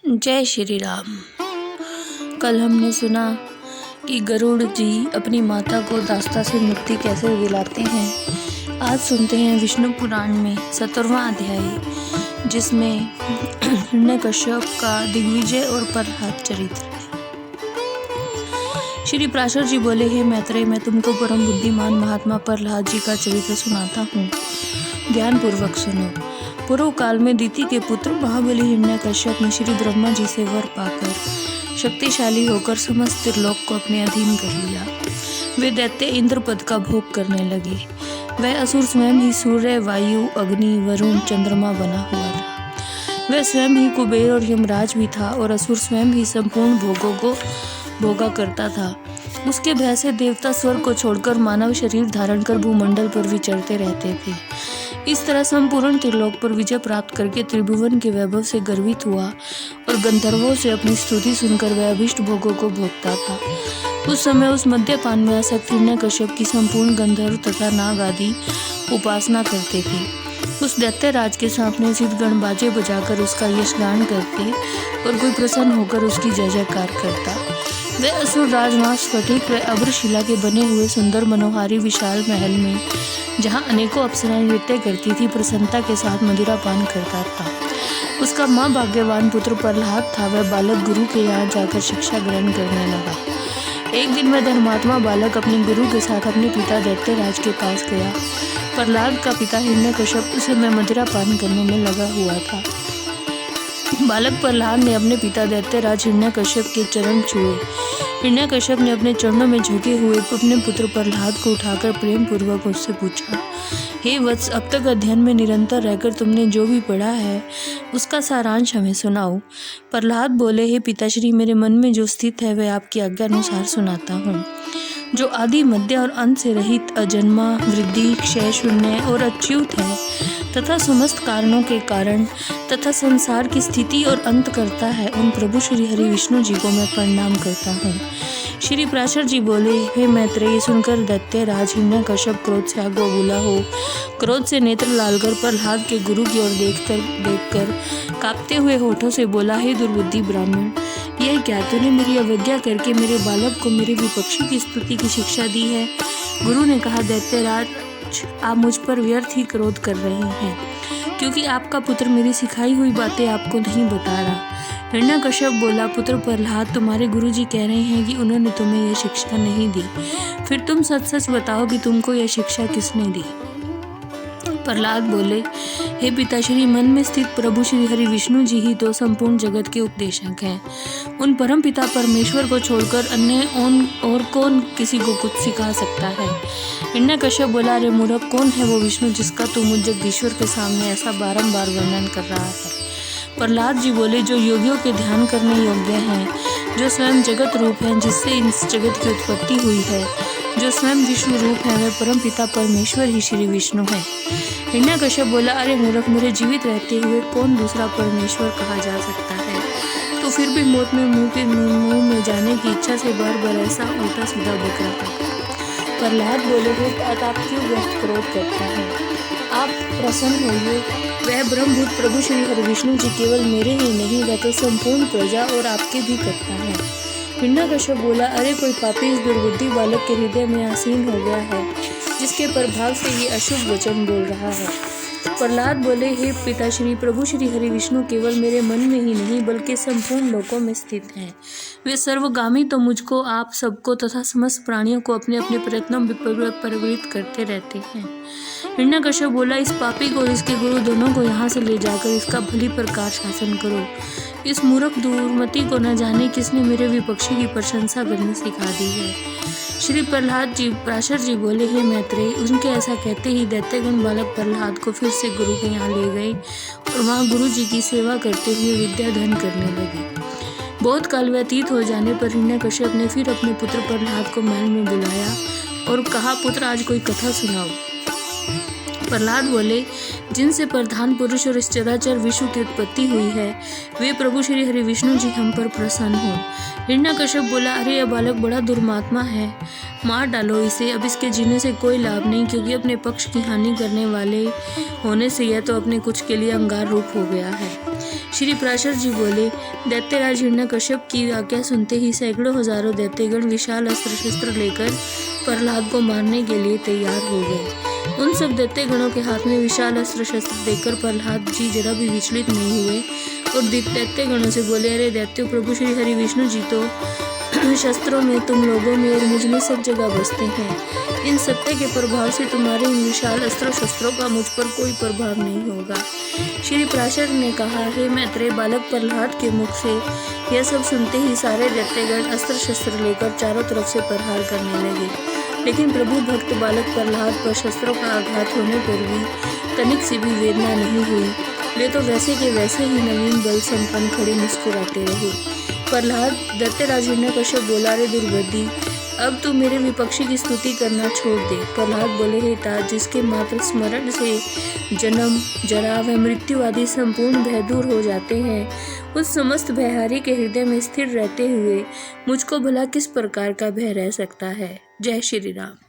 जय श्री राम। कल हमने सुना कि गरुड़ जी अपनी माता को दास्ता से मुक्ति कैसे दिलाते हैं। आज सुनते हैं विष्णु पुराण में 17वां अध्याय, जिसमें हिरण्यकश्यप का दिग्विजय और प्रहलाद चरित्र है। श्री पराशर जी बोले, हे मैत्रेय, मैं तुमको परम बुद्धिमान महात्मा प्रहलाद जी का चरित्र सुनाता हूँ, ध्यान पूर्वक सुनो। पूर्व काल में दीति के पुत्र महाबली हिरण्यकश्यप ने श्री ब्रह्मा जी से वर पाकर शक्तिशाली होकर समस्त त्रिलोक को अपने अधीन कर लिया। वे दैत्य इंद्र पद का भोग करने लगे। वह असुर स्वयं ही सूर्य, वायु, अग्नि, वरुण, चंद्रमा बना हुआ था। वह स्वयं ही कुबेर और यमराज भी था और असुर स्वयं ही संपूर्ण भोगों को भोगा करता था। उसके भय से देवता स्वर्ग को छोड़कर मानव शरीर धारण कर भूमंडल पर विचरते रहते थे। इस तरह संपूर्ण त्रिलोक पर विजय प्राप्त करके त्रिभुवन के वैभव से गर्वित हुआ और गंधर्वों से अपनी स्तुति सुनकर वह अभिष्ट भोगों को भोगता था। उस समय उस मद्यपान में आसक्त हिरण्यकश्यप की संपूर्ण गंधर्व तथा नाग आदि उपासना करते थे। उस दैत्य राज के सामने सिद्धगण बाजे बजाकर उसका यशगान करते और कोई प्रसन्न होकर उसकी जय जयकार करता। वह असुर राजवंश स्फटिक व अभ्रशिला के बने हुए सुंदर मनोहारी विशाल महल में, जहाँ अनेकों अप्सराएं नृत्य करती थी, प्रसन्नता के साथ मदिरा पान करता था। उसका माँ भाग्यवान पुत्र प्रहलाद था। वह बालक गुरु के यहाँ जाकर शिक्षा ग्रहण करने लगा। एक दिन वह धर्मात्मा बालक अपने गुरु के साथ अपने पिता दैत्यराज के पास गया। प्रहलाद का पिता हिरण्यकश्यप उस समय मदिरा पान करने में लगा हुआ था। बालक प्रहलाद ने अपने पिता दैत्यराज हिरण्यकश्यप के चरण छुए। हिरण्यकश्यप ने अपने चरणों में झुके हुए अपने पुत्र प्रहलाद को उठाकर प्रेम पूर्वक उससे पूछा, हे वत्स, अब तक अध्ययन में निरंतर रहकर तुमने जो भी पढ़ा है उसका सारांश हमें सुनाओ। प्रहलाद बोले, हे पिताश्री, मेरे मन में जो स्थित है वह आपकी आज्ञा अनुसार सुनाता हूँ। जो आदि, मध्य और अंत से रहित, अजन्मा, वृद्धि, क्षय शून्य और अच्युत है तथा समस्त कारणों के कारण तथा संसार की स्थिति और अंत करता है, उन प्रभु श्री हरि विष्णु जी को मैं प्रणाम करता हूँ। श्री पराशर जी बोले, हे मैत्रेय, सुनकर दैत्यराज हिरण्यकश्यप क्रोध से आग बबूला हो क्रोध से नेत्र लाल कर प्रहलाद के गुरु की ओर देखकर कांपते हुए होठों से बोला, हे दुर्बुद्धि ब्राह्मण, यह क्या तूने मेरी अवज्ञा करके मेरे बालक को मेरे विपक्षी की स्तुति की शिक्षा दी है। गुरु ने कहा, दैत्यराज, आप मुझ पर व्यर्थ ही क्रोध कर रहे हैं, क्योंकि आपका पुत्र मेरी सिखाई हुई बातें आपको नहीं बता रहा। हिरण्यकश्यप बोला, पुत्र प्रहलाद, तुम्हारे गुरुजी कह रहे हैं कि उन्होंने तुम्हें यह शिक्षा नहीं दी। फिर तुम सच सच बताओ कि तुमको यह शिक्षा किसने दी। प्रहलाद बोले, हे पिताश्री, मन में स्थित प्रभु श्री हरि विष्णु जी ही तो संपूर्ण जगत के उपदेशक हैं। उन परम पिता परमेश्वर को छोड़कर अन्य और कौन किसी को कुछ सिखा सकता है। हिरण्यकश्यप बोला, अरे मूर्ख, कौन है वो विष्णु जिसका तू मुझ जगदीश्वर के सामने ऐसा बारंबार वर्णन कर रहा है। प्रहलाद जी बोले, जो योगियों के ध्यान करने योग्य हैं, जो स्वयं जगत रूप हैं, जिससे इस जगत की उत्पत्ति हुई है, जो स्वयं विष्णु रूप है, वह परम पिता परमेश्वर ही श्री विष्णु है। हिरण्यकश्यप बोला, अरे मूर्ख, मेरे जीवित रहते हुए कौन दूसरा परमेश्वर कहा जा सकता है। तो फिर भी मौत में मुंह में जाने की इच्छा से बार बार ऐसा उल्टा सीधा बक रहा था। प्रहलाद बोले, आप क्यों व्यर्थ क्रोध करते हैं? आप प्रसन्न होइए। वह ब्रह्मभूत प्रभु श्री हरि विष्णु जी केवल मेरे ही नहीं, वह तो संपूर्ण प्रजा और आपके भी करता है। हिरण्यकश्यप बोला, अरे कोई पापी इस दुर्बुद्धि बालक के हृदय में आसीन हो गया है, जिसके प्रभाव से ये अशुभ वचन बोल रहा है। प्रहलाद बोले, हे पिताश्री, प्रभु श्री हरि विष्णु केवल मेरे मन में ही नहीं बल्कि संपूर्ण लोकों में स्थित हैं। वे सर्वगामी तो मुझको, आप सबको तथा समस्त प्राणियों को अपने अपने प्रयत्नों में प्रवृत्त करते रहते हैं। हिरण्यकश्यप बोला, इस पापी को और इसके गुरु दोनों को यहाँ से ले जाकर इसका भली प्रकार शासन करो। इस मूर्ख दुर्मति को न जाने किसने मेरे विपक्षी की प्रशंसा करनी सिखा दी है। श्री प्रहलाद जी पराशर जी बोले, हे मैत्रेय, उनके ऐसा कहते ही दैत्यगण बालक प्रहलाद को फिर से गुरु के यहाँ ले गए और वहाँ गुरु जी की सेवा करते हुए विद्याधन करने लगे। बहुत काल व्यतीत हो जाने पर हिरण्यकश्यप ने फिर अपने पुत्र प्रहलाद को महल में बुलाया और कहा, पुत्र, आज कोई कथा सुनाओ। प्रहलाद बोले, जिनसे प्रधान पुरुष और इस चराचर विश्व की उत्पत्ति हुई है, वे प्रभु श्री हरि विष्णु जी हम पर प्रसन्न हो। हिरण्यकश्यप बोला, अरे यह बालक बड़ा दुर्मात्मा है, मार डालो इसे। अब इसके जीने से कोई लाभ नहीं, क्योंकि अपने पक्ष की हानि करने वाले होने से यह तो अपने कुछ के लिए अंगार रूप हो गया है। श्री पराशर जी बोले, दैत्यराज हिरण्यकश्यप की आज्ञा सुनते ही सैकड़ों हजारों दैत्यगण विशाल अस्त्र शस्त्र लेकर प्रहलाद को मारने के लिए तैयार हो गए। उन सब दैत्यगणों के हाथ में विशाल अस्त्र शस्त्र देखकर प्रहलाद जी जरा भी विचलित नहीं हुए और दैत्यगणों से बोले, अरे दैत्यो, प्रभु श्री हरि विष्णु जी तो शस्त्रों में, तुम लोगों में और मुझ में सब जगह बसते हैं। इन सत्य के प्रभाव से तुम्हारे इन विशाल अस्त्र शस्त्रों का मुझ पर कोई प्रभाव नहीं होगा। श्री पराशर ने कहा, हे मैत्रेय, बालक प्रहलाद के मुख से यह सब सुनते ही सारे दैत्यगण अस्त्र शस्त्र लेकर चारों तरफ से प्रहार करने लगे। लेकिन प्रभु भक्त बालक प्रहलाद पर शस्त्रों का आघात होने पर भी तनिक सी भी वेदना नहीं हुई। वे तो वैसे के वैसे ही नवीन बल संपन्न खड़े मुस्कुराते रहे। प्रहलाद दैत्यराज हिरण्यकश्यप बोला, रे दुर्गति, अब तू मेरे विपक्षी की स्तुति करना छोड़ दे। प्रहलाद बोले, हे तात, जिसके मात्र स्मरण से जन्म, जरा व मृत्यु आदि संपूर्ण भय दूर हो जाते हैं, उस समस्त भयहारी के हृदय में स्थिर रहते हुए मुझको भला किस प्रकार का भय रह सकता है। जय श्री राम।